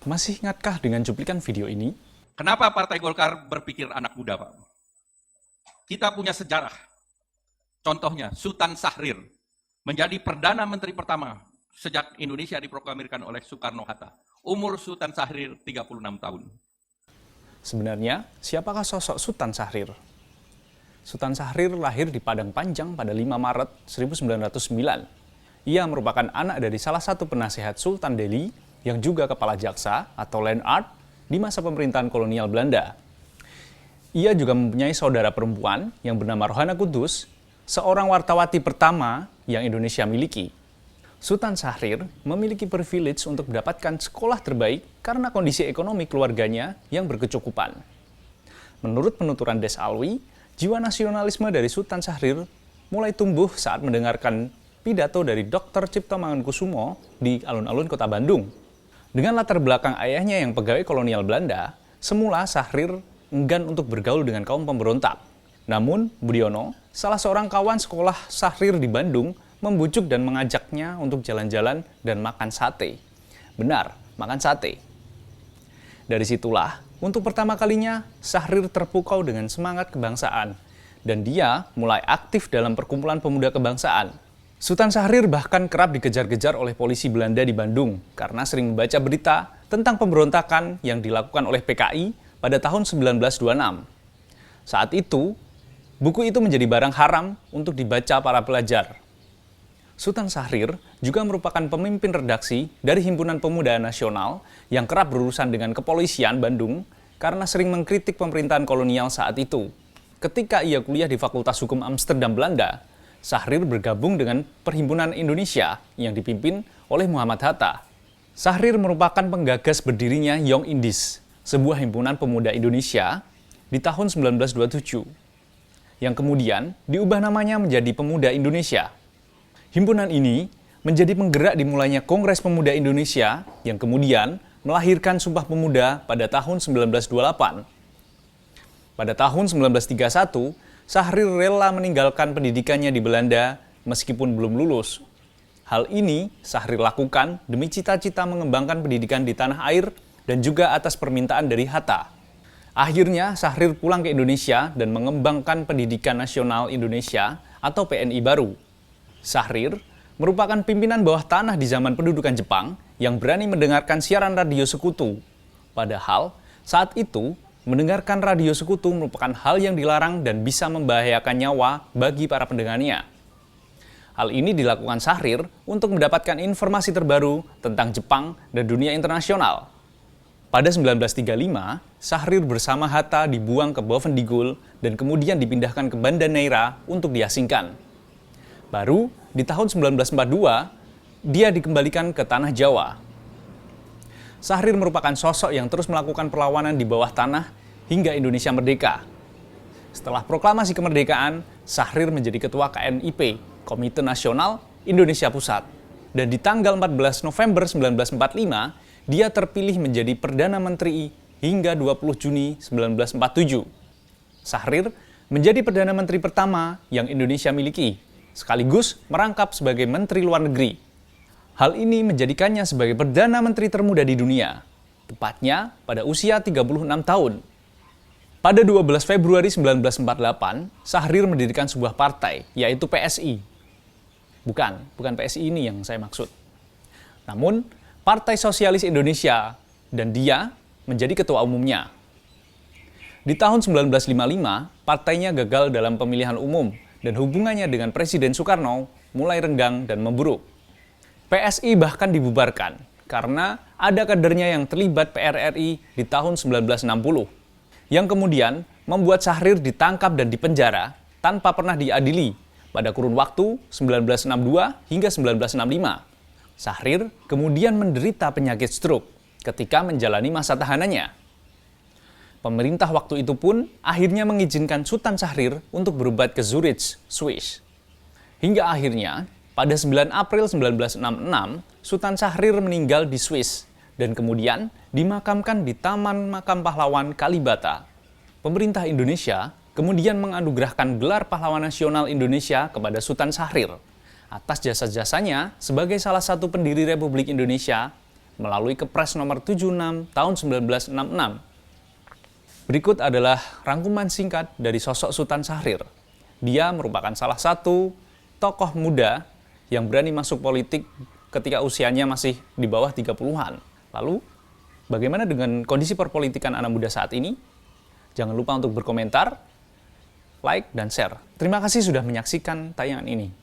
Masih ingatkah dengan cuplikan video ini? Kenapa Partai Golkar berpikir anak muda, Pak? Kita punya sejarah. Contohnya, Sultan Syahrir menjadi Perdana Menteri pertama sejak Indonesia diproklamirkan oleh Soekarno-Hatta. Umur Sultan Syahrir 36 tahun. Sebenarnya, siapakah sosok Sultan Syahrir? Sultan Syahrir lahir di Padang Panjang pada 5 Maret 1909. Ia merupakan anak dari salah satu penasehat Sultan Delhi yang juga kepala jaksa atau land art di masa pemerintahan kolonial Belanda. Ia juga mempunyai saudara perempuan yang bernama Rohana Kudus, seorang wartawati pertama yang Indonesia miliki. Sultan Syahrir memiliki privilege untuk mendapatkan sekolah terbaik karena kondisi ekonomi keluarganya yang berkecukupan. Menurut penuturan Des Alwi, jiwa nasionalisme dari Sultan Syahrir mulai tumbuh saat mendengarkan pidato dari Dr. Cipto Mangunkusumo di alun-alun kota Bandung. Dengan latar belakang ayahnya yang pegawai kolonial Belanda, semula Syahrir enggan untuk bergaul dengan kaum pemberontak. Namun, Budiono, salah seorang kawan sekolah Syahrir di Bandung, membujuk dan mengajaknya untuk jalan-jalan dan makan sate. Benar, makan sate. Dari situlah, untuk pertama kalinya, Syahrir terpukau dengan semangat kebangsaan. Dan dia mulai aktif dalam perkumpulan pemuda kebangsaan. Sultan Syahrir bahkan kerap dikejar-kejar oleh polisi Belanda di Bandung karena sering membaca berita tentang pemberontakan yang dilakukan oleh PKI pada tahun 1926. Saat itu, buku itu menjadi barang haram untuk dibaca para pelajar. Sultan Syahrir juga merupakan pemimpin redaksi dari Himpunan Pemuda Nasional yang kerap berurusan dengan kepolisian Bandung karena sering mengkritik pemerintahan kolonial saat itu. Ketika ia kuliah di Fakultas Hukum Amsterdam, Belanda, Syahrir bergabung dengan Perhimpunan Indonesia yang dipimpin oleh Muhammad Hatta. Syahrir merupakan penggagas berdirinya Young Indies, sebuah himpunan pemuda Indonesia di tahun 1927, yang kemudian diubah namanya menjadi Pemuda Indonesia. Himpunan ini menjadi penggerak dimulainya Kongres Pemuda Indonesia yang kemudian melahirkan Sumpah Pemuda pada tahun 1928. Pada tahun 1931, Syahrir rela meninggalkan pendidikannya di Belanda meskipun belum lulus. Hal ini Syahrir lakukan demi cita-cita mengembangkan pendidikan di tanah air dan juga atas permintaan dari Hatta. Akhirnya Syahrir pulang ke Indonesia dan mengembangkan Pendidikan Nasional Indonesia atau PNI baru. Syahrir merupakan pimpinan bawah tanah di zaman pendudukan Jepang yang berani mendengarkan siaran radio sekutu. Padahal saat itu mendengarkan radio sekutu merupakan hal yang dilarang dan bisa membahayakan nyawa bagi para pendengarnya. Hal ini dilakukan Syahrir untuk mendapatkan informasi terbaru tentang Jepang dan dunia internasional. Pada 1935, Syahrir bersama Hatta dibuang ke Bovendigul dan kemudian dipindahkan ke Banda Neira untuk diasingkan. Baru di tahun 1942, dia dikembalikan ke Tanah Jawa. Syahrir merupakan sosok yang terus melakukan perlawanan di bawah tanah hingga Indonesia merdeka. Setelah proklamasi kemerdekaan, Syahrir menjadi ketua KNIP, Komite Nasional Indonesia Pusat. Dan di tanggal 14 November 1945, dia terpilih menjadi Perdana Menteri hingga 20 Juni 1947. Syahrir menjadi Perdana Menteri pertama yang Indonesia miliki, sekaligus merangkap sebagai Menteri Luar Negeri. Hal ini menjadikannya sebagai Perdana Menteri termuda di dunia, tepatnya pada usia 36 tahun. Pada 12 Februari 1948, Syahrir mendirikan sebuah partai, yaitu PSI. Bukan PSI ini yang saya maksud. Namun, Partai Sosialis Indonesia, dan dia menjadi ketua umumnya. Di tahun 1955, partainya gagal dalam pemilihan umum, dan hubungannya dengan Presiden Soekarno mulai renggang dan memburuk. PSI bahkan dibubarkan karena ada kadernya yang terlibat PRRI di tahun 1960, yang kemudian membuat Syahrir ditangkap dan dipenjara tanpa pernah diadili pada kurun waktu 1962 hingga 1965. Syahrir kemudian menderita penyakit stroke ketika menjalani masa tahanannya. Pemerintah waktu itu pun akhirnya mengizinkan Sultan Syahrir untuk berobat ke Zurich, Swiss. Hingga akhirnya, pada 9 April 1966, Sultan Syahrir meninggal di Swiss dan kemudian dimakamkan di Taman Makam Pahlawan Kalibata. Pemerintah Indonesia kemudian menganugerahkan gelar Pahlawan Nasional Indonesia kepada Sultan Syahrir atas jasa-jasanya sebagai salah satu pendiri Republik Indonesia melalui Kepres nomor 76 tahun 1966. Berikut adalah rangkuman singkat dari sosok Sultan Syahrir. Dia merupakan salah satu tokoh muda yang berani masuk politik ketika usianya masih di bawah 30-an. Lalu, bagaimana dengan kondisi perpolitikan anak muda saat ini? Jangan lupa untuk berkomentar, like, dan share. Terima kasih sudah menyaksikan tayangan ini.